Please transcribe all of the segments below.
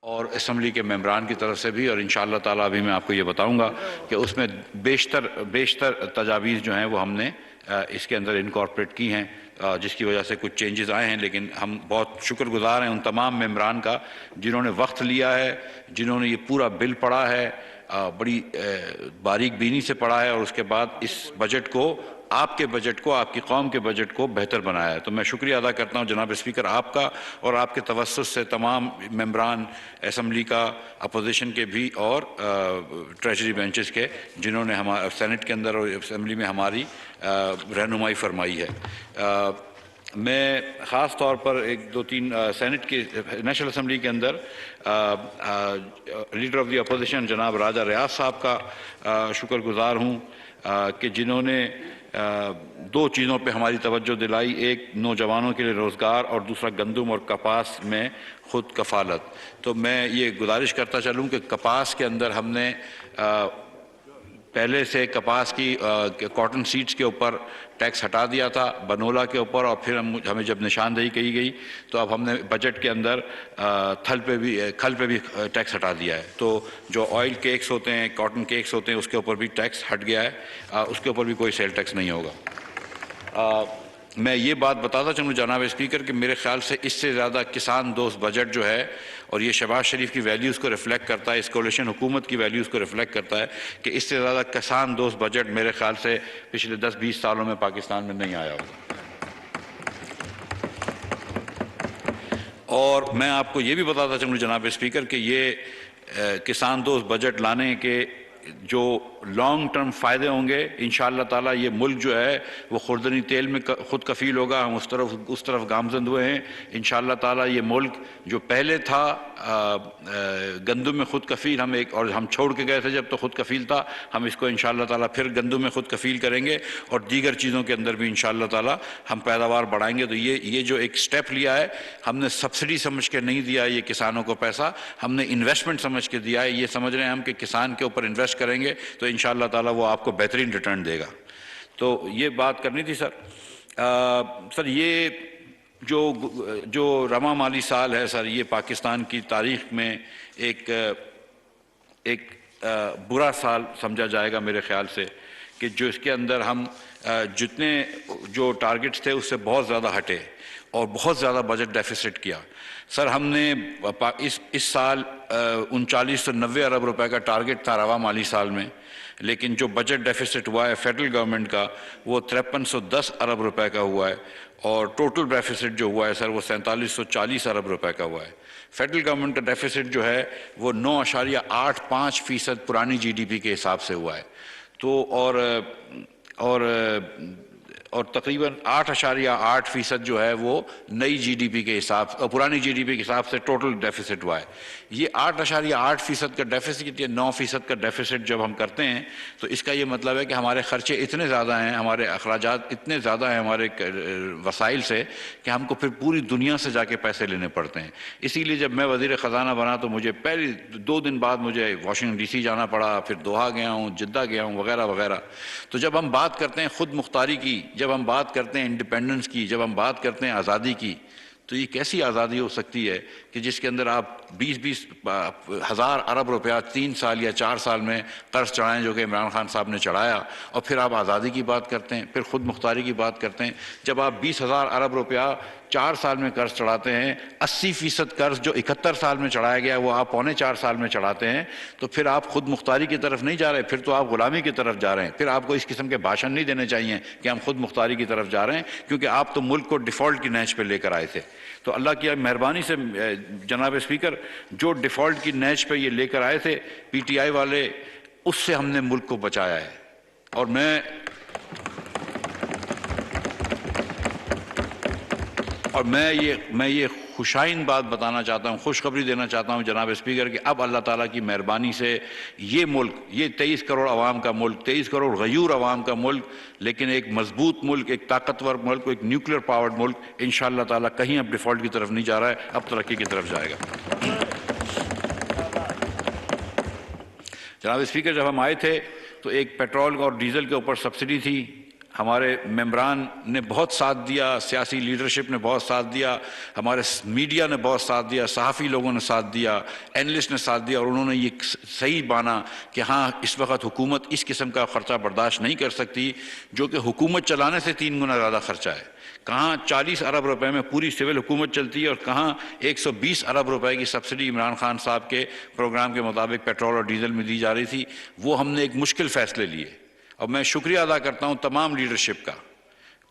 اور اسمبلی کے ممبران کی طرف سے بھی، اور انشاءاللہ تعالیٰ ابھی میں آپ کو یہ بتاؤں گا کہ اس میں بیشتر تجاویز جو ہیں وہ ہم نے اس کے اندر انکارپوریٹ کی ہیں، جس کی وجہ سے کچھ چینجز آئے ہیں، لیکن ہم بہت شکر گزار ہیں ان تمام ممبران کا جنہوں نے وقت لیا ہے، جنہوں نے یہ پورا بل پڑھا ہے، بڑی باریک بینی سے پڑھا ہے، اور اس کے بعد اس بجٹ کو، آپ کے بجٹ کو، آپ کی قوم کے بجٹ کو بہتر بنایا ہے۔ تو میں شکریہ ادا کرتا ہوں جناب اسپیکر آپ کا، اور آپ کے توسط سے تمام ممبران اسمبلی کا، اپوزیشن کے بھی، اور ٹریجری بینچز کے، جنہوں نے سینٹ کے اندر اور اسمبلی میں ہماری رہنمائی فرمائی ہے۔ میں خاص طور پر ایک دو تین سینٹ کی نیشنل اسمبلی کے اندر لیڈر آف دی اپوزیشن جناب راجہ ریاض صاحب کا شکر گزار ہوں کہ جنہوں نے دو چیزوں پہ ہماری توجہ دلائی، ایک نوجوانوں کے لیے روزگار، اور دوسرا گندم اور کپاس میں خود کفالت۔ تو میں یہ گزارش کرتا چلوں کہ کپاس کے اندر ہم نے پہلے سے کپاس کی کاٹن سیڈز کے اوپر ٹیکس ہٹا دیا تھا، بنولا کے اوپر، اور پھر ہمیں جب نشاندہی کی گئی تو اب ہم نے بجٹ کے اندر کھل پہ بھی ٹیکس ہٹا دیا ہے۔ تو جو آئل کیکس ہوتے ہیں، کاٹن کیکس ہوتے ہیں، اس کے اوپر بھی ٹیکس ہٹ گیا ہے، اس کے اوپر بھی کوئی سیل ٹیکس نہیں ہوگا۔ میں یہ بات بتاتا چلوں جناب اسپیکر کہ میرے خیال سے اس سے زیادہ کسان دوست بجٹ جو ہے، اور یہ شہباز شریف کی ویلیوز کو ریفلیکٹ کرتا ہے، اس کولیشن حکومت کی ویلیوز کو ریفلیکٹ کرتا ہے، کہ اس سے زیادہ کسان دوست بجٹ میرے خیال سے پچھلے 10-20 سالوں میں پاکستان میں نہیں آیا ہوگا۔ اور میں آپ کو یہ بھی بتاتا چلوں جناب اسپیکر کہ یہ کسان دوست بجٹ لانے کے جو لانگ ٹرم فائدے ہوں گے، انشاءاللہ تعالیٰ یہ ملک جو ہے وہ خوردنی تیل میں خود کفیل ہوگا۔ ہم اس طرف گامزن ہوئے ہیں۔ انشاءاللہ تعالیٰ یہ ملک جو پہلے تھا گندم میں خود کفیل، اور ہم چھوڑ کے گئے تھے جب تو خود کفیل تھا، ہم اس کو انشاءاللہ تعالیٰ پھر گندم میں خود کفیل کریں گے، اور دیگر چیزوں کے اندر بھی انشاءاللہ تعالیٰ ہم پیداوار بڑھائیں گے۔ تو یہ جو ایک سٹیپ لیا ہے، ہم نے سبسڈی سمجھ کے نہیں دیا یہ کسانوں کو پیسہ، ہم نے انویسٹمنٹ سمجھ کے دیا ہے۔ یہ سمجھ رہے ہیں ہم کہ کسان کے اوپر انویسٹ کریں گے تو انشاءاللہ تعالیٰ وہ آپ کو بہترین ریٹرن دے گا۔ تو یہ بات کرنی تھی سر۔ سر یہ جو رواں مالی سال ہے سر، یہ پاکستان کی تاریخ میں ایک برا سال سمجھا جائے گا میرے خیال سے، کہ جو اس کے اندر ہم جتنے جو ٹارگٹس تھے اس سے بہت زیادہ ہٹے، اور بہت زیادہ بجٹ ڈیفیسٹ کیا۔ سر ہم نے اس سال 3990 ارب روپے کا ٹارگٹ تھا رواں مالی سال میں، لیکن جو بجٹ ڈیفیسٹ ہوا ہے فیڈرل گورنمنٹ کا وہ 5310 ارب روپے کا ہوا ہے، اور ٹوٹل ڈیفیسٹ جو ہوا ہے سر وہ 4740 ارب روپے کا ہوا ہے۔ فیڈرل گورنمنٹ کا ڈیفیسٹ جو ہے وہ 9.85% پرانی جی ڈی پی کے حساب سے ہوا ہے، تو اور تقریباً 8.8% جو ہے وہ نئی جی ڈی پی کے حساب اور پرانی جی ڈی پی کے حساب سے ٹوٹل ڈیفیسٹ ہوا ہے۔ یہ 8.8% کا ڈیفیسٹ یا 9% کا ڈیفیسٹ جب ہم کرتے ہیں تو اس کا یہ مطلب ہے کہ ہمارے خرچے اتنے زیادہ ہیں، ہمارے اخراجات اتنے زیادہ ہیں ہمارے وسائل سے، کہ ہم کو پھر پوری دنیا سے جا کے پیسے لینے پڑتے ہیں۔ اسی لیے جب میں وزیر خزانہ بنا تو مجھے پہلی 2 دن بعد مجھے واشنگٹن ڈی سی جانا پڑا، پھر دوحہ گیا ہوں، جدہ گیا ہوں، وغیرہ وغیرہ۔ تو جب ہم بات کرتے ہیں خود مختاری کی، جب ہم بات کرتے ہیں انڈیپینڈنس کی، جب ہم بات کرتے ہیں آزادی کی، تو یہ کیسی آزادی ہو سکتی ہے کہ جس کے اندر آپ 20 ہزار ارب روپیہ 3 سال یا 4 سال میں قرض چڑھائیں، جو کہ عمران خان صاحب نے چڑھایا، اور پھر آپ آزادی کی بات کرتے ہیں، پھر خود مختاری کی بات کرتے ہیں۔ جب آپ 20,000 ارب روپیہ 4 سال میں قرض چڑھاتے ہیں، 80% قرض جو 71 سال میں چڑھایا گیا وہ آپ 4.25 سال میں چڑھاتے ہیں، تو پھر آپ خود مختاری کی طرف نہیں جا رہے، پھر تو آپ غلامی کی طرف جا رہے ہیں۔ پھر آپ کو اس قسم کے بھاشن نہیں دینے چاہیے کہ ہم خود مختاری کی طرف جا رہے ہیں، کیونکہ آپ تو ملک کو ڈیفالٹ کی نیچ پہ لے کر آئے تھے۔ تو اللہ کی مہربانی سے جناب اسپیکر، جو ڈیفالٹ کی نیچ پہ یہ لے کر آئے تھے پی ٹی آئی والے، اس سے ہم نے ملک کو بچایا ہے۔ اور میں یہ خوشائن بات بتانا چاہتا ہوں، خوشخبری دینا چاہتا ہوں جناب اسپیکر، کہ اب اللہ تعالیٰ کی مہربانی سے یہ ملک، یہ 23 کروڑ عوام کا ملک، 23 کروڑ غیور عوام کا ملک، لیکن ایک مضبوط ملک، ایک طاقتور ملک، ایک نیوکلیر پاورڈ ملک، انشاءاللہ تعالیٰ کہیں اب ڈیفالٹ کی طرف نہیں جا رہا ہے، اب ترقی کی طرف جائے گا۔ جناب اسپیکر، جب ہم آئے تھے تو ایک پیٹرول اور ڈیزل کے اوپر سبسڈی تھی، ہمارے ممبران نے بہت ساتھ دیا، سیاسی لیڈرشپ نے بہت ساتھ دیا، ہمارے میڈیا نے بہت ساتھ دیا، صحافی لوگوں نے ساتھ دیا، اینالسٹ نے ساتھ دیا، اور انہوں نے یہ صحیح مانا کہ ہاں اس وقت حکومت اس قسم کا خرچہ برداشت نہیں کر سکتی جو کہ حکومت چلانے سے 3 گنا زیادہ خرچہ ہے۔ کہاں 40 ارب روپے میں پوری سول حکومت چلتی ہے اور کہاں 120 ارب روپے کی سبسڈی عمران خان صاحب کے پروگرام کے مطابق پیٹرول اور ڈیزل میں دی جا رہی تھی۔ وہ ہم نے ایک مشکل فیصلے لیے، اور میں شکریہ ادا کرتا ہوں تمام لیڈرشپ کا،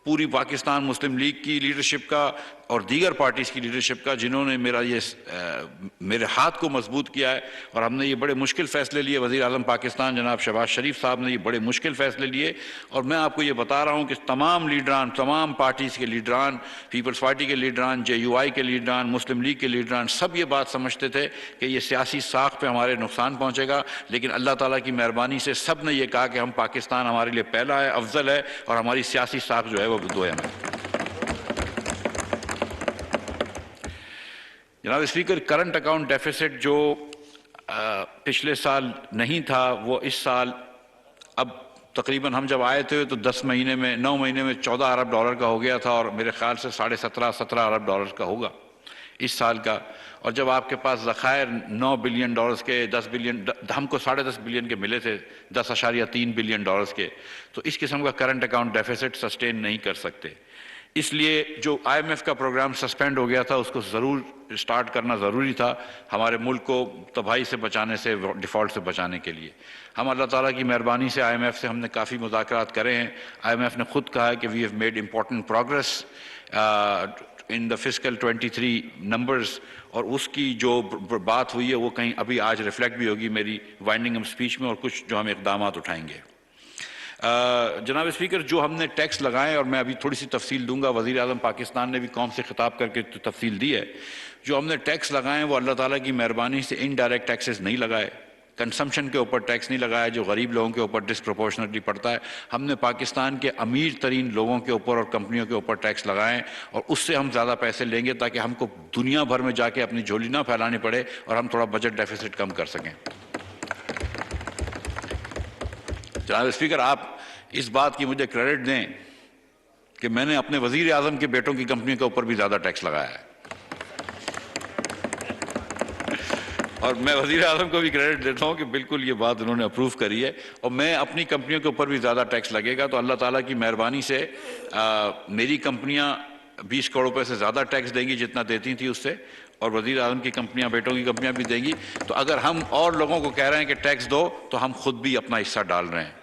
پوری پاکستان مسلم لیگ کی لیڈرشپ کا اور دیگر پارٹیز کی لیڈرشپ کا، جنہوں نے میرے ہاتھ کو مضبوط کیا ہے، اور ہم نے یہ بڑے مشکل فیصلے لیے۔ وزیر اعظم پاکستان جناب شہباز شریف صاحب نے یہ بڑے مشکل فیصلے لیے، اور میں آپ کو یہ بتا رہا ہوں کہ تمام لیڈران، تمام پارٹیز کے لیڈران، پیپلز پارٹی کے لیڈران، JUI کے لیڈران، مسلم لیگ کے لیڈران، سب یہ بات سمجھتے تھے کہ یہ سیاسی ساکھ پہ ہمارے نقصان پہنچے گا، لیکن اللہ تعالیٰ کی مہربانی سے سب نے یہ کہا کہ ہم پاکستان ہمارے لیے پہلا ہے، افضل ہے، اور ہماری سیاسی ساکھ جو ہے وہ دوئم ہے۔ جناب اسپیکر، کرنٹ اکاؤنٹ ڈیفیسٹ جو پچھلے سال نہیں تھا وہ اس سال اب تقریباً ہم جب آئے تھے تو 9 مہینے میں 14 ارب ڈالر کا ہو گیا تھا، اور میرے خیال سے 17.5 ارب ڈالر کا ہوگا اس سال کا۔ اور جب آپ کے پاس ذخائر 9 بلین ڈالرز کے، 10 بلین، ہم کو 10.5 بلین کے ملے تھے، 10.3 بلین ڈالرز کے، تو اس قسم کا کرنٹ اکاؤنٹ ڈیفیسٹ سسٹین نہیں کر سکتے۔ اس لیے جو IMF کا پروگرام سسپینڈ ہو گیا تھا اس کو ضرور سٹارٹ کرنا ضروری تھا، ہمارے ملک کو تباہی سے بچانے سے، ڈیفالٹ سے بچانے کے لیے۔ ہم اللہ تعالیٰ کی مہربانی سے IMF سے ہم نے کافی مذاکرات کرے ہیں۔ IMF نے خود کہا ہے کہ we have made important progress in the fiscal 23 numbers, اور اس کی جو بات ہوئی ہے وہ کہیں ابھی آج ریفلیکٹ بھی ہوگی میری وائنڈنگ اپ اسپیچ میں، اور کچھ جو ہم اقدامات اٹھائیں گے۔ جناب اسپیکر، جو ہم نے ٹیکس لگائے، اور میں ابھی تھوڑی سی تفصیل دوں گا، وزیر اعظم پاکستان نے بھی قوم سے خطاب کر کے تفصیل دی ہے، جو ہم نے ٹیکس لگائے وہ اللہ تعالیٰ کی مہربانی سے انڈائریکٹ ٹیکسز نہیں لگائے، کنسمپشن کے اوپر ٹیکس نہیں لگایا جو غریب لوگوں کے اوپر ڈسپروپورشنٹلی پڑتا ہے۔ ہم نے پاکستان کے امیر ترین لوگوں کے اوپر اور کمپنیوں کے اوپر ٹیکس لگائے، اور اس سے ہم زیادہ پیسے لیں گے تاکہ ہم کو دنیا بھر میں جا کے اپنی جھولی نہ پھیلانی پڑے، اور ہم تھوڑا بجٹ ڈیفیسٹ کم کر سکیں۔ جناب اسپیکر، آپ اس بات کی مجھے کریڈٹ دیں کہ میں نے اپنے وزیر اعظم کے بیٹوں کی کمپنی کے اوپر بھی زیادہ ٹیکس لگایا ہے، اور میں وزیر اعظم کو بھی کریڈٹ دیتا ہوں کہ بالکل یہ بات انہوں نے اپروو کری ہے، اور میں اپنی کمپنیوں کے اوپر بھی زیادہ ٹیکس لگے گا، تو اللہ تعالیٰ کی مہربانی سے میری کمپنیاں 20 کروڑ روپے سے زیادہ ٹیکس دیں گی جتنا دیتی تھی اس سے، اور وزیر اعظم کی کمپنیاں، بیٹوں کی کمپنیاں بھی دیں گی۔ تو اگر ہم اور لوگوں کو کہہ رہے ہیں کہ ٹیکس دو، تو ہم خود بھی اپنا حصہ ڈال رہے ہیں۔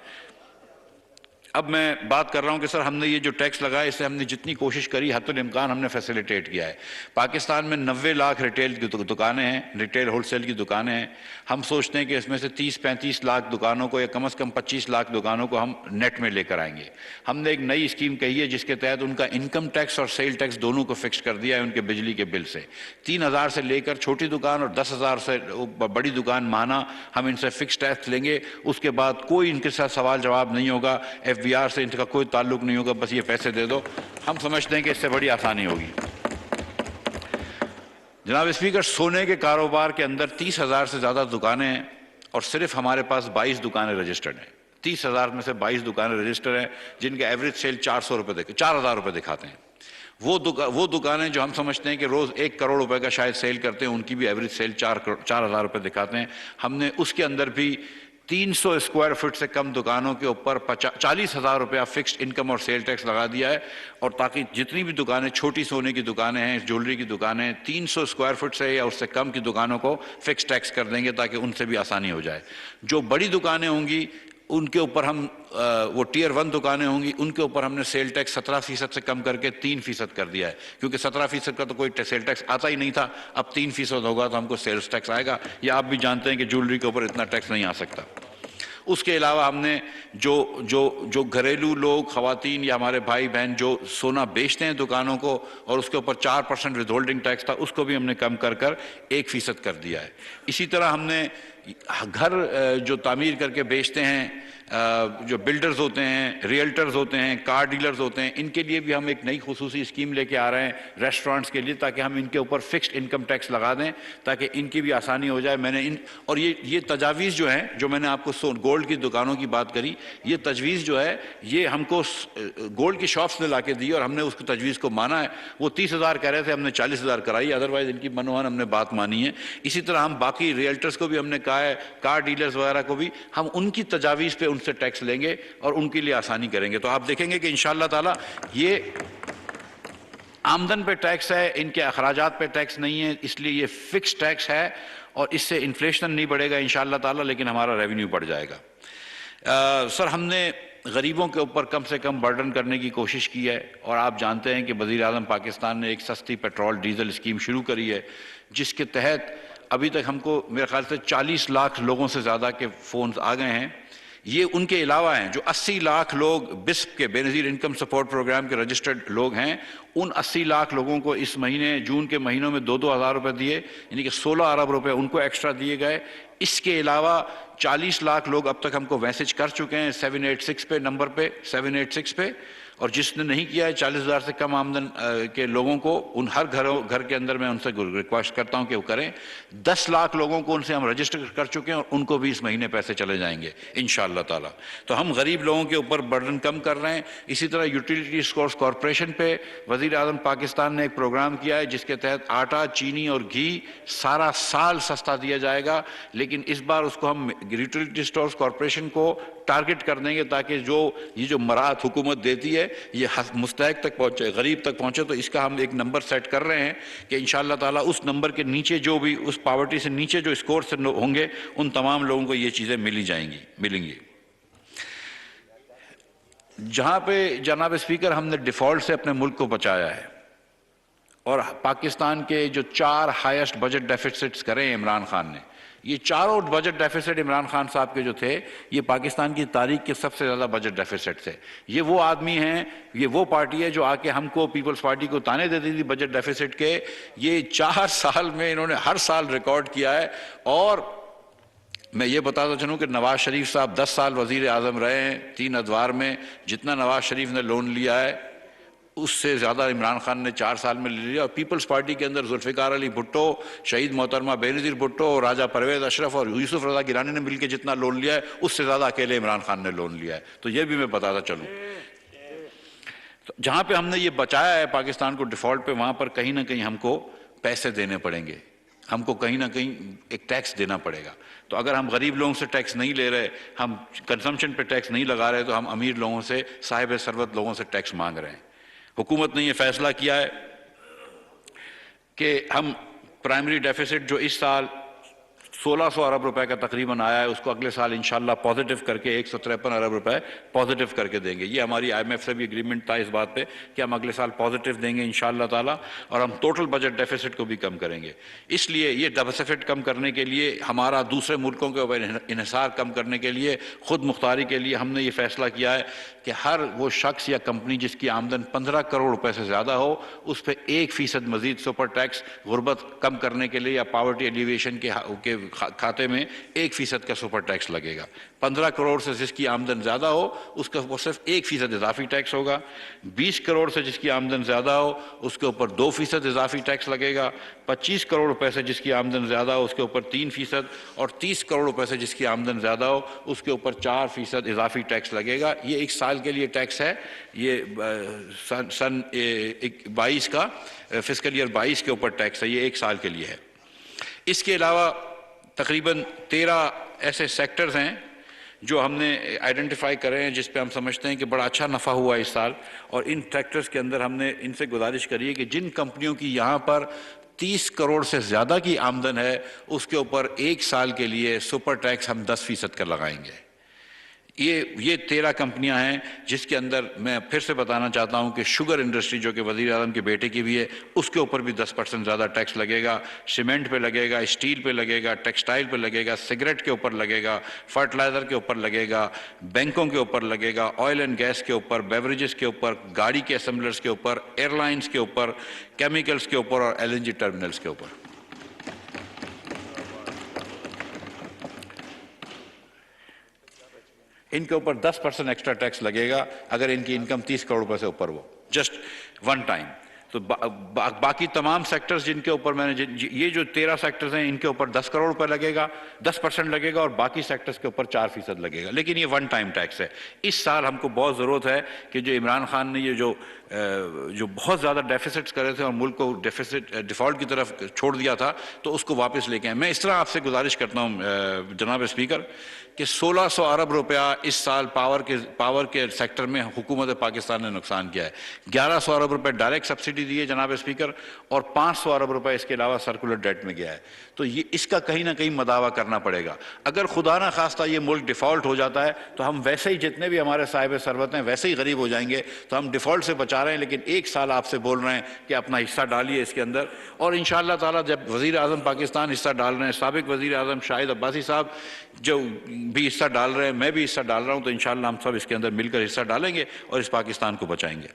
اب میں بات کر رہا ہوں کہ سر ہم نے یہ جو ٹیکس لگایا اس سے ہم نے جتنی کوشش کری حتی الامکان ہم نے فیسیلیٹیٹ کیا ہے۔ پاکستان میں 90 لاکھ ریٹیل کی دکانیں ہیں، ریٹیل ہول سیل کی دکانیں ہیں۔ ہم سوچتے ہیں کہ اس میں سے 30-35 لاکھ دکانوں کو، یا کم از کم 25 لاکھ دکانوں کو ہم نیٹ میں لے کر آئیں گے۔ ہم نے ایک نئی اسکیم کہی ہے جس کے تحت ان کا انکم ٹیکس اور سیل ٹیکس دونوں کو فکس کر دیا ہے ان کے بجلی کے بل سے۔ 3,000 سے لے کر چھوٹی دکان اور 10,000 سے بڑی دکان ماہانہ ہم ان سے فکس ٹیکس لیں گے۔ اس کے بعد کوئی ان کے ساتھ سوال جواب نہیں ہوگا، FBR سے ان کا کوئی تعلق نہیں ہوگا، بس یہ پیسے دے دو۔ ہم سمجھتے ہیں کہ اس سے بڑی آسانی ہوگی۔ جناب اسپیکر، سونے کے کاروبار کے اندر 30,000 سے زیادہ دکانیں ہیں، اور صرف ہمارے پاس 22 دکانیں رجسٹرڈ ہیں۔ 30,000 میں سے 22 دکانیں رجسٹر ہیں جن کا ایوریج سیل 4,000 روپے دکھاتے ہیں۔ وہ دکانیں جو ہم سمجھتے ہیں کہ روز 1 کروڑ روپے کا شاید سیل کرتے ہیں، ان کی بھی ایوریج سیل 4,000 روپے دکھاتے ہیں۔ ہم نے اس کے اندر بھی 300 اسکوائر فٹ سے کم دکانوں کے اوپر 40,000 روپیہ فکسڈ انکم اور سیل ٹیکس لگا دیا ہے، اور تاکہ جتنی بھی دکانیں، چھوٹی سونے کی دکانیں ہیں، جولری کی دکانیں، 300 اسکوائر فٹ سے یا اس سے کم کی دکانوں کو فکس ٹیکس کر دیں گے تاکہ ان سے بھی آسانی ہو جائے۔ جو بڑی دکانیں ہوں گی ان کے اوپر ہم وہ ٹیئر 1 دکانیں ہوں گی، ان کے اوپر ہم نے سیل ٹیکس 17% سے کم کر کے 3% کر دیا ہے، کیونکہ 17% کا تو کوئی سیل ٹیکس آتا ہی نہیں تھا۔ اب 3% ہوگا تو ہم کو سیلز ٹیکس آئے گا۔ یا آپ بھی جانتے ہیں کہ جولری کے اوپر اتنا ٹیکس نہیں آ سکتا۔ اس کے علاوہ ہم نے جو گھریلو لوگ، خواتین یا ہمارے بھائی بہن جو سونا بیچتے ہیں دکانوں کو، اور اس کے اوپر 4% ود ہولڈنگ ٹیکس تھا، اس کو بھی ہم نے کم کر 1% کر دیا ہے۔ اسی طرح ہم نے گھر جو تعمیر کر کے بیچتے ہیں، جو بلڈرز ہوتے ہیں، ریئلٹرز ہوتے ہیں، کار ڈیلرز ہوتے ہیں، ان کے لیے بھی ہم ایک نئی خصوصی اسکیم لے کے آ رہے ہیں ریسٹورانٹس کے لیے، تاکہ ہم ان کے اوپر فکسڈ انکم ٹیکس لگا دیں تاکہ ان کی بھی آسانی ہو جائے۔ میں نے اور یہ تجاویز جو ہیں، جو میں نے آپ کو گولڈ کی دکانوں کی بات کری، یہ تجویز جو ہے یہ ہم کو گولڈ کی شاپس نے لا کے دی اور ہم نے اس کو تجویز کو مانا ہے۔ وہ 30,000 کہہ رہے تھے، ہم نے 40,000 کرائی، ادروائز ان کی منوہن ہم نے بات مانی ہے۔ اسی طرح ہم باقی ریئلٹرز کو بھی ہم نے کہا ہے، کار ڈیلرز وغیرہ کو بھی ہم ان کی تجاویز پہ ان سے ٹیکس لیں گے اور ان کے لیے آسانی کریں گے۔ تو آپ دیکھیں گے کہ انشاءاللہ تعالی یہ آمدن پہ ٹیکس ہے، ان کے اخراجات پہ ٹیکس نہیں ہے، اس لیے یہ فکس ٹیکس ہے اور اس سے انفلیشن نہیں بڑھے گا انشاءاللہ تعالی، لیکن ہمارا ریونیو بڑھ جائے گا۔ سر، ہم نے غریبوں کے اوپر کم سے کم برڈن کرنے کی کوشش کی ہے، اور آپ جانتے ہیں کہ وزیر اعظم پاکستان نے ایک سستی پیٹرول ڈیزل اسکیم شروع کری ہے، جس کے تحت ابھی تک ہم کو میرے خیال سے 40 لاکھ لوگوں سے زیادہ کے فونز آ گئے ہیں۔ یہ ان کے علاوہ ہیں جو 80 لاکھ لوگ بسپ کے بے نظیر انکم سپورٹ پروگرام کے رجسٹرڈ لوگ ہیں، ان 80 لاکھ لوگوں کو اس مہینے جون کے مہینوں میں 2-2 ہزار روپے دیے، یعنی کہ 16 ارب روپے ان کو ایکسٹرا دیے گئے۔ اس کے علاوہ 40 لاکھ لوگ اب تک ہم کو میسج کر چکے ہیں 786 پہ نمبر پہ 786 پہ، اور جس نے نہیں کیا ہے 40,000 سے کم آمدن کے لوگوں کو، ان ہر گھر کے اندر میں ان سے ریکویسٹ کرتا ہوں کہ وہ کریں۔ 10 لاکھ لوگوں کو ان سے ہم رجسٹر کر چکے ہیں اور ان کو بھی اس مہینے پیسے چلے جائیں گے انشاءاللہ تعالی۔ تو ہم غریب لوگوں کے اوپر برڈن کم کر رہے ہیں۔ اسی طرح یوٹیلیٹی اسٹورز کارپوریشن پہ وزیر اعظم پاکستان نے ایک پروگرام کیا ہے جس کے تحت آٹا، چینی اور گھی سارا سال سستا دیا جائے گا، لیکن اس بار اس کو ہم یوٹیلیٹی اسٹورز کارپوریشن کو ٹارگٹ کر دیں گے تاکہ یہ جو مراعات حکومت دیتی ہے یہ مستحق تک پہنچے، غریب تک پہنچے۔ تو اس کا ہم ایک نمبر سیٹ کر رہے ہیں کہ انشاءاللہ تعالیٰ اس نمبر کے نیچے جو بھی اس پاورٹی سے نیچے جو اسکور سے ہوں گے ان تمام لوگوں کو یہ چیزیں ملیں گی۔ جہاں پہ جناب اسپیکر ہم نے ڈیفالٹ سے اپنے ملک کو بچایا ہے اور پاکستان کے جو 4 ہائیسٹ بجٹ ڈیفیسٹس کرے ہیں عمران خان نے، یہ چاروں بجٹ ڈیفیسٹ عمران خان صاحب کے جو تھے یہ پاکستان کی تاریخ کے سب سے زیادہ بجٹ ڈیفیسٹ تھے۔ یہ وہ آدمی ہیں، یہ وہ پارٹی ہے جو آ کے ہم کو پیپلز پارٹی کو تانے دیتی تھی بجٹ ڈیفیسٹ کے۔ یہ 4 سال میں انہوں نے ہر سال ریکارڈ کیا ہے۔ اور میں یہ بتاتا چلوں کہ نواز شریف صاحب 10 سال وزیر اعظم رہے ہیں 3 ادوار میں، جتنا نواز شریف نے لون لیا ہے اس سے زیادہ عمران خان نے 4 سال میں لے لیا۔ اور پیپلز پارٹی کے اندر ذوالفقار علی بھٹو، شہید محترمہ بے نظیر بھٹو، راجہ پرویز اشرف اور یوسف رضا گیلانی نے مل کے جتنا لون لیا ہے اس سے زیادہ اکیلے عمران خان نے لون لیا ہے۔ تو یہ بھی میں بتاتا چلوں، جہاں پہ ہم نے یہ بچایا ہے پاکستان کو ڈیفالٹ پہ، وہاں پر کہیں نہ کہیں ہم کو پیسے دینے پڑیں گے، ہم کو کہیں نہ کہیں ایک ٹیکس دینا پڑے گا۔ تو اگر ہم غریب لوگوں سے ٹیکس نہیں لے رہے، ہم کنزمپشن پہ ٹیکس نہیں لگا رہے، تو ہم امیر لوگوں سے، صاحب ثروت لوگوں سے ٹیکس مانگ رہے ہیں۔ حکومت نے یہ فیصلہ کیا ہے کہ ہم پرائمری ڈیفیسٹ جو اس سال 1600 ارب روپے کا تقریباً آیا ہے اس کو اگلے سال انشاءاللہ پازیٹیو کر کے 153 ارب روپے پازیٹیو کر کے دیں گے۔ یہ ہماری آئی ایم ایف سے بھی اگریمنٹ تھا اس بات پہ کہ ہم اگلے سال پازیٹیو دیں گے انشاءاللہ تعالیٰ، اور ہم ٹوٹل بجٹ ڈیفیسٹ کو بھی کم کریں گے۔ اس لیے یہ ڈیفیسٹ کم کرنے کے لیے، ہمارا دوسرے ملکوں کے اوپر انحصار کم کرنے کے لیے، خود مختاری کے لیے ہم نے یہ فیصلہ کیا ہے کہ ہر وہ شخص یا کمپنی جس کی آمدن 15 کروڑ روپے سے زیادہ ہو اس پہ 1% مزید سپر ٹیکس غربت کم کرنے کے لیے یا پاورٹی ایلیویشن کے کھاتے میں 1% کا سپر ٹیکس لگے گا۔ 15 کروڑ سے جس کی آمدن زیادہ ہو اس کا وہ صرف 1% اضافی ٹیکس ہوگا۔ 20 کروڑ سے جس کی آمدن زیادہ ہو اس کے اوپر 2% اضافی ٹیکس لگے گا۔ 25 کروڑ روپے سے جس کی آمدن زیادہ ہو اس کے اوپر 3%، اور 30 کروڑ روپے سے جس کی آمدن زیادہ ہو اس کے اوپر 4% اضافی ٹیکس لگے گا۔ یہ ایک سال کے لیے ٹیکس ہے، یہ سن 22 کا فسکل ایئر 22 کے اوپر ٹیکس ہے، یہ ایک سال کے لیے ہے۔ اس کے علاوہ تقریباً 13 ایسے سیکٹرز ہیں جو ہم نے آئیڈینٹیفائی کرے ہیں جس پہ ہم سمجھتے ہیں کہ بڑا اچھا نفع ہوا اس سال، اور ان سیکٹرز کے اندر ہم نے ان سے گزارش کری ہے کہ جن کمپنیوں کی یہاں پر 30 کروڑ سے زیادہ کی آمدن ہے اس کے اوپر ایک سال کے لیے سپر ٹیکس ہم 10% کا لگائیں گے۔ یہ 13 کمپنیاں ہیں جس کے اندر میں پھر سے بتانا چاہتا ہوں کہ شوگر انڈسٹری جو کہ وزیر اعظم کے بیٹے کی بھی ہے اس کے اوپر بھی 10% زیادہ ٹیکس لگے گا، سیمنٹ پہ لگے گا، اسٹیل پہ لگے گا، ٹیکسٹائل پہ لگے گا، سگریٹ کے اوپر لگے گا، فرٹیلائزر کے اوپر لگے گا، بینکوں کے اوپر لگے گا، آئل اینڈ گیس کے اوپر، بیوریجز کے اوپر، گاڑی کے اسمبلرز کے اوپر، ایئر لائنز کے اوپر، کیمیکلز کے اوپر اور LNG ٹرمینلز کے اوپر۔ ان کے اوپر 10% ایکسٹرا ٹیکس لگے گا اگر ان کی انکم 30 کروڑ روپے سے اوپر ہو، جسٹ ون ٹائم. تو باقی تمام سیکٹرز جن کے اوپر میں نے یہ جو 13 سیکٹرز ہیں ان کے اوپر 10 کروڑ روپے لگے گا، 10% لگے گا، اور باقی سیکٹرز کے اوپر 4% لگے گا. لیکن یہ ون ٹائم ٹیکس ہے. اس سال ہم کو بہت ضرورت ہے کہ جو عمران خان نے یہ جو بہت زیادہ ڈیفیسٹس کرے تھے اور ملک کو ڈیفالٹ کی طرف چھوڑ دیا تھا، تو اس کو واپس لے کے آئیں. میں اس طرح آپ سے گزارش کرتا ہوں جناب اسپیکر کہ 1600 ارب روپیہ اس سال پاور کے سیکٹر میں حکومت پاکستان نے نقصان کیا ہے. 1100 ارب روپے ڈائریکٹ سبسڈی دی ہے جناب اسپیکر، اور 500 ارب روپے اس کے علاوہ سرکولر ڈیٹ میں گیا ہے. تو یہ اس کا کہیں نہ کہیں مداوع کرنا پڑے گا. اگر خدا نہ خواستہ یہ ملک ڈیفالٹ ہو جاتا ہے تو ہم ویسے ہی جتنے بھی ہمارے صاحب ثروت ہیں ویسے ہی غریب ہو جائیں گے. تو ہم ڈیفالٹ سے بچا رہے ہیں، لیکن ایک سال آپ سے بول رہے ہیں کہ اپنا حصہ ڈالیے اس کے اندر. اور انشاءاللہ تعالیٰ جب وزیر اعظم پاکستان حصہ ڈال رہے ہیں، سابق وزیر اعظم شاہد عباسی صاحب جو بھی حصہ ڈال رہے ہیں، میں بھی حصہ ڈال رہا ہوں، تو انشاءاللہ ہم سب اس کے اندر مل کر حصہ ڈالیں گے اور اس پاکستان کو بچائیں گے.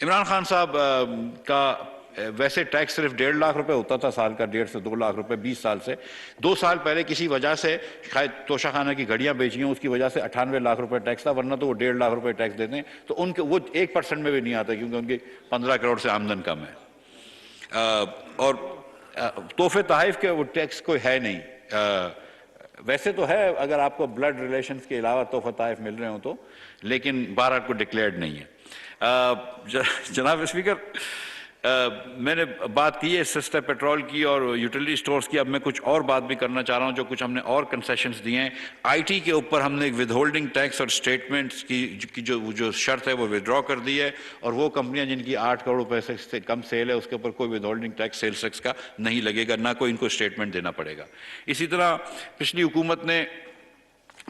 عمران خان صاحب کا ویسے ٹیکس صرف 1.5 لاکھ روپے ہوتا تھا سال کا، 1.5 سے 2 لاکھ روپے 20 سال سے. 2 سال پہلے کسی وجہ سے شاید توشہ خانہ کی گھڑیاں بیچی ہوں، اس کی وجہ سے 98 لاکھ روپے ٹیکس تھا، ورنہ تو وہ 1.5 لاکھ روپے ٹیکس دیتے ہیں. تو ان کے وہ 1% میں بھی نہیں آتا کیونکہ ان کی 15 کروڑ سے آمدن کم ہے. اور تحفے تحائف کے وہ ٹیکس کوئی ہے نہیں. ویسے تو ہے اگر آپ کو بلڈ ریلیشنز کے علاوہ تحفہ تحائف مل رہے ہوں تو، لیکن بہرحال کو ڈکلیئرڈ نہیں ہے. جناب اسپیکر، میں نے بات کی ہے سسٹر پیٹرول کی اور یوٹیلیٹی سٹورز کی. اب میں کچھ اور بات بھی کرنا چاہ رہا ہوں جو کچھ ہم نے اور کنسیشنز دیے ہیں. آئی ٹی کے اوپر ہم نے ود ہولڈنگ ٹیکس اور اسٹیٹمنٹس کی جو شرط ہے وہ ودرا کر دی ہے، اور وہ کمپنیاں جن کی 8 کروڑ روپے سے کم سیل ہے اس کے اوپر کوئی withholding tax sales tax کا نہیں لگے گا، نہ کوئی ان کو اسٹیٹمنٹ دینا پڑے گا. اسی طرح پچھلی حکومت نے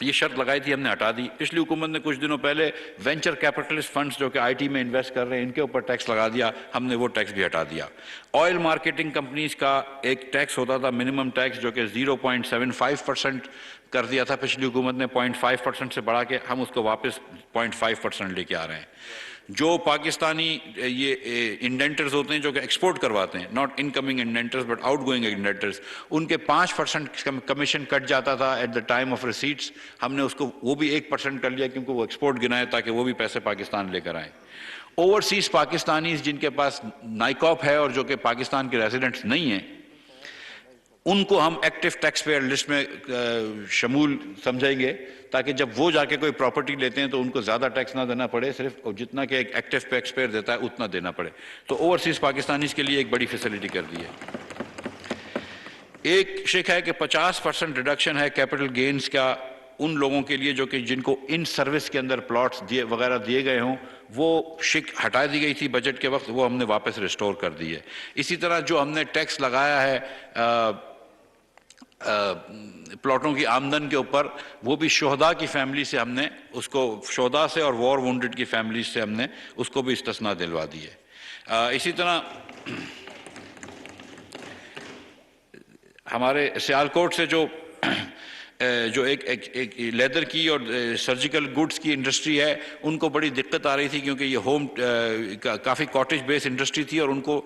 یہ شرط لگائی تھی، ہم نے ہٹا دی. پچھلی حکومت نے کچھ دنوں پہلے وینچر کیپٹلسٹ فنڈز جو کہ آئی ٹی میں انویسٹ کر رہے ہیں ان کے اوپر ٹیکس لگا دیا، ہم نے وہ ٹیکس بھی ہٹا دیا. آئل مارکیٹنگ کمپنیز کا ایک ٹیکس ہوتا تھا منیمم ٹیکس جو کہ 0.75% کر دیا تھا پچھلی حکومت نے، 0.5% سے بڑھا کے ہم اس کو واپس 0.5% لے کے آ رہے ہیں. جو پاکستانی یہ انڈینٹرز ہوتے ہیں جو کہ ایکسپورٹ کرواتے ہیں، not incoming indenters but out going indenters, ان کے 5% کمیشن کٹ جاتا تھا at the time of receipts. ہم نے اس کو وہ بھی 1% کر لیا کیونکہ وہ ایکسپورٹ گنائے تاکہ وہ بھی پیسے پاکستان لے کر آئیں. اوورسیز پاکستانیز جن کے پاس نائکاپ ہے اور جو کہ پاکستان کے ریزیڈنٹس نہیں ہیں، ان کو ہم ایکٹیو ٹیکس پیئر لسٹ میں شمول سمجھیں گے تاکہ جب وہ جا کے کوئی پراپرٹی لیتے ہیں تو ان کو زیادہ ٹیکس نہ دینا پڑے، صرف جتنا کہ ایک ایکٹیو ٹیکس پیئر دیتا ہے اتنا دینا پڑے. تو اوورسیز پاکستانیز کے لیے ایک بڑی فیسلٹی کر دی ہے. ایک شک ہے کہ 50% ریڈکشن ہے کیپٹل گینز کا ان لوگوں کے لیے جو کہ جن کو ان سروس کے اندر پلاٹس وغیرہ دیے گئے ہوں. وہ شک ہٹا دی گئی تھی بجٹ کے وقت، وہ ہم نے واپس ریسٹور کر دی ہے. اسی طرح جو ہم نے ٹیکس لگایا ہے پلاٹوں کی آمدن کے اوپر، وہ بھی شہداء کی فیملی سے ہم نے اس کو، شہداء سے اور وار وونڈڈ کی فیملی سے ہم نے اس کو بھی استثناء دلوا دی ہے. اسی طرح ہمارے سیالکوٹ سے جو ایک لیدر کی اور سرجیکل گڈس کی انڈسٹری ہے، ان کو بڑی دقت آ رہی تھی کیونکہ یہ کافی کاٹیج بیس انڈسٹری تھی اور ان کو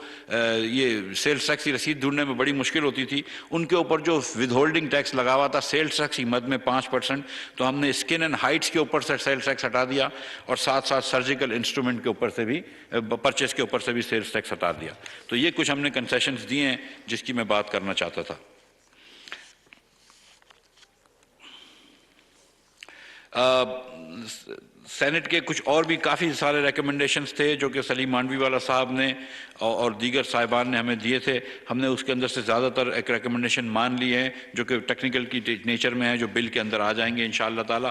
یہ سیلز ٹیکس کی رسید ڈھونڈنے میں بڑی مشکل ہوتی تھی. ان کے اوپر جو ود ہولڈنگ ٹیکس لگا ہوا تھا سیلز ٹیکس کی مد میں 5%، تو ہم نے اسکن اینڈ ہائٹس کے اوپر سے سیلز ٹیکس ہٹا دیا اور ساتھ ساتھ سرجیکل انسٹرومنٹ کے اوپر سے بھی پرچیز کے اوپر سے بھی سیلز ٹیکس ہٹا دیا. تو یہ کچھ ہم نے کنسیشنز دیے ہیں جس کی میں بات کرنا چاہتا تھا. سینٹ کے کچھ اور بھی کافی سارے ریکمنڈیشنز تھے جو کہ سلیم مانڈوی والا صاحب نے اور دیگر صاحبان نے ہمیں دیے تھے. ہم نے اس کے اندر سے زیادہ تر ایک ریکمنڈیشن مان لی ہے جو کہ ٹیکنیکل کی نیچر میں ہے، جو بل کے اندر آ جائیں گے انشاءاللہ تعالی.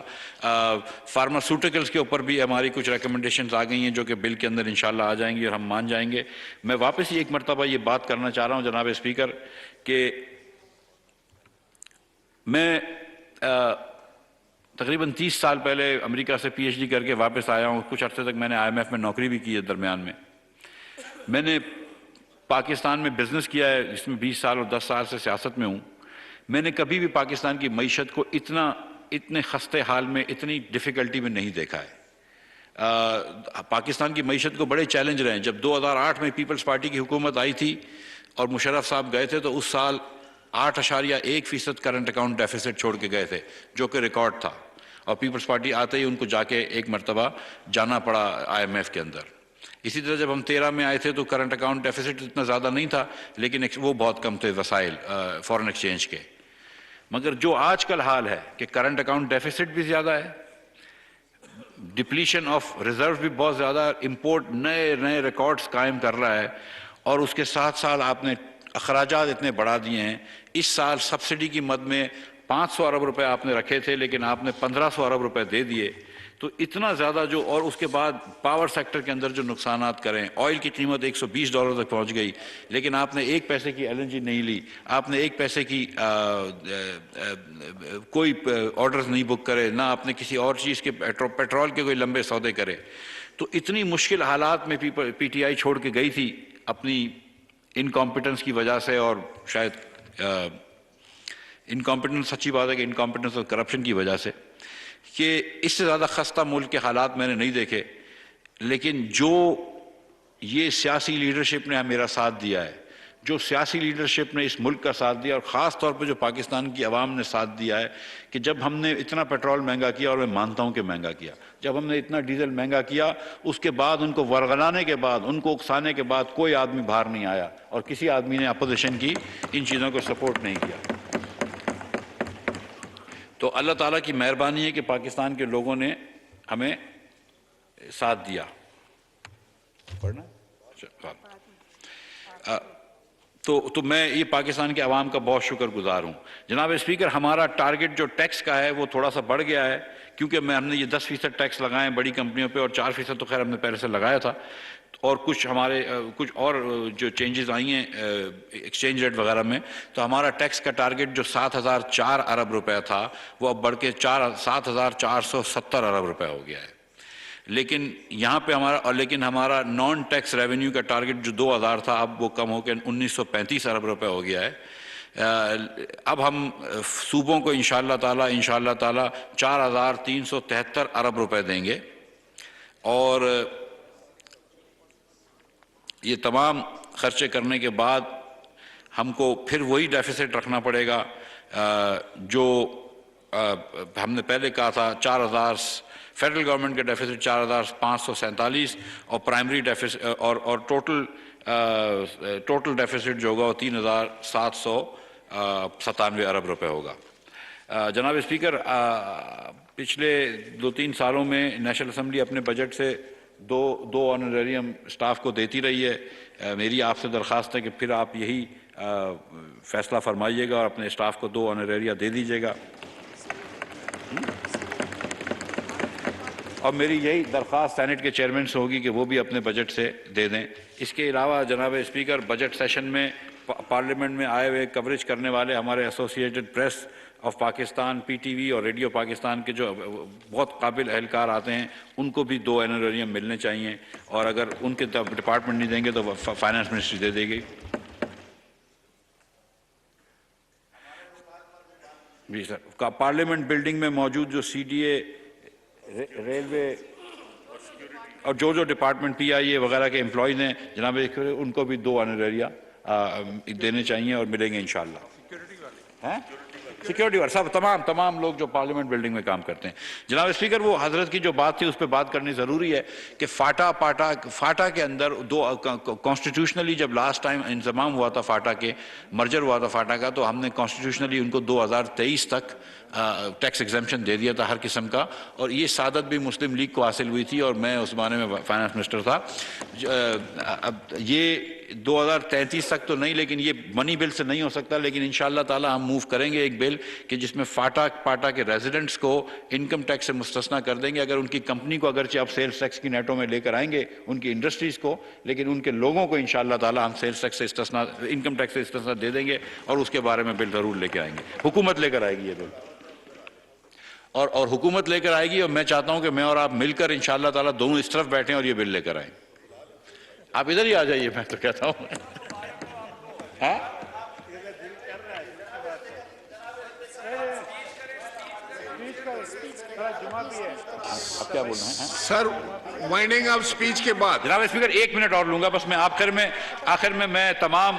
فارماسیوٹیکلز کے اوپر بھی ہماری کچھ ریکمنڈیشنز آ گئی ہیں جو کہ بل کے اندر انشاءاللہ آ جائیں گی اور ہم مان جائیں گے. میں واپس ہی ایک مرتبہ یہ بات کرنا چاہ رہا ہوں جناب اسپیکر کہ میں تقریباً 30 سال پہلے امریکہ سے پی ایچ ڈی کر کے واپس آیا ہوں. کچھ عرصے تک میں نے آئی ایم ایف میں نوکری بھی کی ہے. درمیان میں نے پاکستان میں بزنس کیا ہے جس میں 20 سال اور 10 سال سے سیاست میں ہوں. میں نے کبھی بھی پاکستان کی معیشت کو اتنے خستے حال میں، اتنی ڈیفیکلٹی میں نہیں دیکھا ہے. پاکستان کی معیشت کو بڑے چیلنج رہے ہیں. جب 2008 میں پیپلز پارٹی کی حکومت آئی تھی اور مشرف صاحب گئے تھے تو اس سال 8.1% کرنٹ اکاؤنٹ ڈیفیسٹ چھوڑ کے گئے تھے جو کہ ریکارڈ تھا, اور پیپلز پارٹی آتے ہی ان کو جا کے ایک مرتبہ جانا پڑا IMF کے اندر. اسی طرح جب ہم 13 میں آئے تھے تو کرنٹ اکاؤنٹ ڈیفیسٹ اتنا زیادہ نہیں تھا, لیکن وہ بہت کم تھے وسائل فورن ایکسچینج کے. مگر جو آج کل حال ہے کہ کرنٹ اکاؤنٹ ڈیفیسٹ بھی زیادہ ہے, ڈپلیشن آف ریزرو بھی بہت زیادہ, امپورٹ نئے نئے ریکارڈز قائم کر رہا ہے, اور اس کے ساتھ ساتھ آپ نے اخراجات اتنے بڑھا دیے ہیں. اس سال سبسڈی کی مد میں 500 ارب روپے آپ نے رکھے تھے, لیکن آپ نے 1500 ارب روپے دے دیے. تو اتنا زیادہ جو, اور اس کے بعد پاور سیکٹر کے اندر جو نقصانات کریں, آئل کی قیمت $120 تک پہنچ گئی, لیکن آپ نے 1 پیسے کی LNG نہیں لی, آپ نے 1 پیسے کی کوئی آرڈرز نہیں بک کرے, نہ آپ نے کسی اور چیز کے پیٹرول کے کوئی لمبے سودے کرے. تو اتنی مشکل حالات میں PTI چھوڑ کے گئی تھی اپنی انکمپیٹنس کی وجہ سے, اور شاید انکمپیٹنس, سچی بات ہے کہ انکمپیٹنس اور کرپشن کی وجہ سے, کہ اس سے زیادہ خستہ ملک کے حالات میں نے نہیں دیکھے. لیکن جو یہ سیاسی لیڈرشپ نے میرا ساتھ دیا ہے, جو سیاسی لیڈرشپ نے اس ملک کا ساتھ دیا, اور خاص طور پہ جو پاکستان کی عوام نے ساتھ دیا ہے, کہ جب ہم نے اتنا پیٹرول مہنگا کیا, اور میں مانتا ہوں کہ مہنگا کیا, جب ہم نے اتنا ڈیزل مہنگا کیا, اس کے بعد ان کو ورغلانے کے بعد, ان کو اکسانے کے بعد کوئی آدمی باہر نہیں آیا, اور کسی آدمی نے اپوزیشن کی ان چیزوں کو سپورٹ نہیں کیا. تو اللہ تعالیٰ کی مہربانی ہے کہ پاکستان کے لوگوں نے ہمیں ساتھ دیا. پڑھنا تو میں یہ پاکستان کے عوام کا بہت شکر گزار ہوں. جناب اسپیکر, ہمارا ٹارگٹ جو ٹیکس کا ہے وہ تھوڑا سا بڑھ گیا ہے, کیونکہ ہم نے یہ 10% ٹیکس لگائے بڑی کمپنیوں پہ, اور 4% تو خیر ہم نے پہلے سے لگایا تھا, اور کچھ اور جو چینجز آئی ہیں ایکسچینج ریٹ وغیرہ میں, تو ہمارا ٹیکس کا ٹارگٹ جو 7,004 ارب روپے تھا وہ اب بڑھ کے 7,470 ارب روپے ہو گیا ہے. لیکن یہاں پہ ہمارا نان ٹیکس ریونیو کا ٹارگٹ جو 2,000 تھا, اب وہ کم ہو کے 1,935 ارب روپے ہو گیا ہے. اب ہم صوبوں کو انشاءاللہ تعالی 4,373 ارب روپے دیں گے, اور یہ تمام خرچے کرنے کے بعد ہم کو پھر وہی ڈیفیسٹ رکھنا پڑے گا جو ہم نے پہلے کہا تھا. 4,000 فیڈرل گورنمنٹ کا ڈیفیسٹ 4,547, اور پرائمری ڈیفیسٹ اور ٹوٹل ڈیفیسٹ جو ہوگا وہ 3,797 ارب روپے ہوگا. جناب اسپیکر, پچھلے 2-3 سالوں میں نیشنل اسمبلی اپنے بجٹ سے دو آنروریم سٹاف کو دیتی رہی ہے. میری آپ سے درخواست ہے کہ پھر آپ یہی فیصلہ فرمائیے گا اور اپنے سٹاف کو 2 آنروریا دے دیجیے گا. اور میری یہی درخواست سینٹ کے چیئرمین سے ہوگی کہ وہ بھی اپنے بجٹ سے دے دیں. اس کے علاوہ جناب اسپیکر, بجٹ سیشن میں پارلیمنٹ میں آئے ہوئے کوریج کرنے والے ہمارے associated press of Pakistan, PTV اور ریڈیو پاکستان کے جو بہت قابل اہلکار آتے ہیں, ان کو بھی 2 آنروریم ملنے چاہیے, اور اگر ان کے ڈپارٹمنٹ نہیں دیں گے تو فائنانس منسٹری دے دے گی. جی سر, پارلیمنٹ بلڈنگ میں موجود جو CDA, ریلوے اور جو ڈپارٹمنٹ PIA وغیرہ کے امپلائیز ہیں جناب, ان کو بھی 2 آنروریا دینے چاہیے اور ملیں گے انشاءاللہ. سیکیورٹی والے سب تمام لوگ جو پارلیمنٹ بلڈنگ میں کام کرتے ہیں. جناب اسپیکر, وہ حضرت کی جو بات تھی اس پہ بات کرنی ضروری ہے کہ فاٹا کے اندر کانسٹیٹیوشنلی جب لاسٹ ٹائم انضمام ہوا تھا فاٹا کے, مرجر ہوا تھا فاٹا کا, تو ہم نے کانسٹیٹیوشنلی ان کو 2023 تک ٹیکس ایگزمپشن دے دیا تھا ہر قسم کا, اور یہ سعادت بھی مسلم لیگ کو حاصل ہوئی تھی, اور میں اس زمانے میں فائنانس منسٹر تھا. یہ 2033 تک تو نہیں, لیکن یہ منی بل سے نہیں ہو سکتا, لیکن انشاءاللہ تعالی ہم موو کریں گے ایک بل کہ جس میں پاٹا کے ریزیڈنٹس کو انکم ٹیکس سے مستثنا کر دیں گے. اگر ان کی کمپنی کو اگرچہ آپ سیلز ٹیکس کی نیٹوں میں لے کر آئیں گے, ان کی انڈسٹریز کو, لیکن ان کے لوگوں کو انشاءاللہ تعالی ہم سیلز ٹیکس سے انکم ٹیکس سے استثنا دے دیں گے, اور اس کے بارے میں بل ضرور لے کے آئیں گے. حکومت لے کر آئے گی یہ بل, اور حکومت لے کر آئے گی, اور میں چاہتا ہوں کہ میں اور آپ مل کر انشاءاللہ تعالی دونوں اس طرف بیٹھیں اور یہ بل لے کر آئیں. آپ ادھر ہی آ جائیے, میں تو کہتا ہوں. آپ کیا بول رہے ہیں سر؟ وائنڈنگ اپ سپیچ کے بعد جناب اسپیکر 1 منٹ اور لوں گا بس. میں آخر میں میں تمام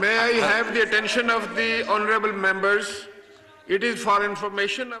May I have the attention of the honorable members? It is for information of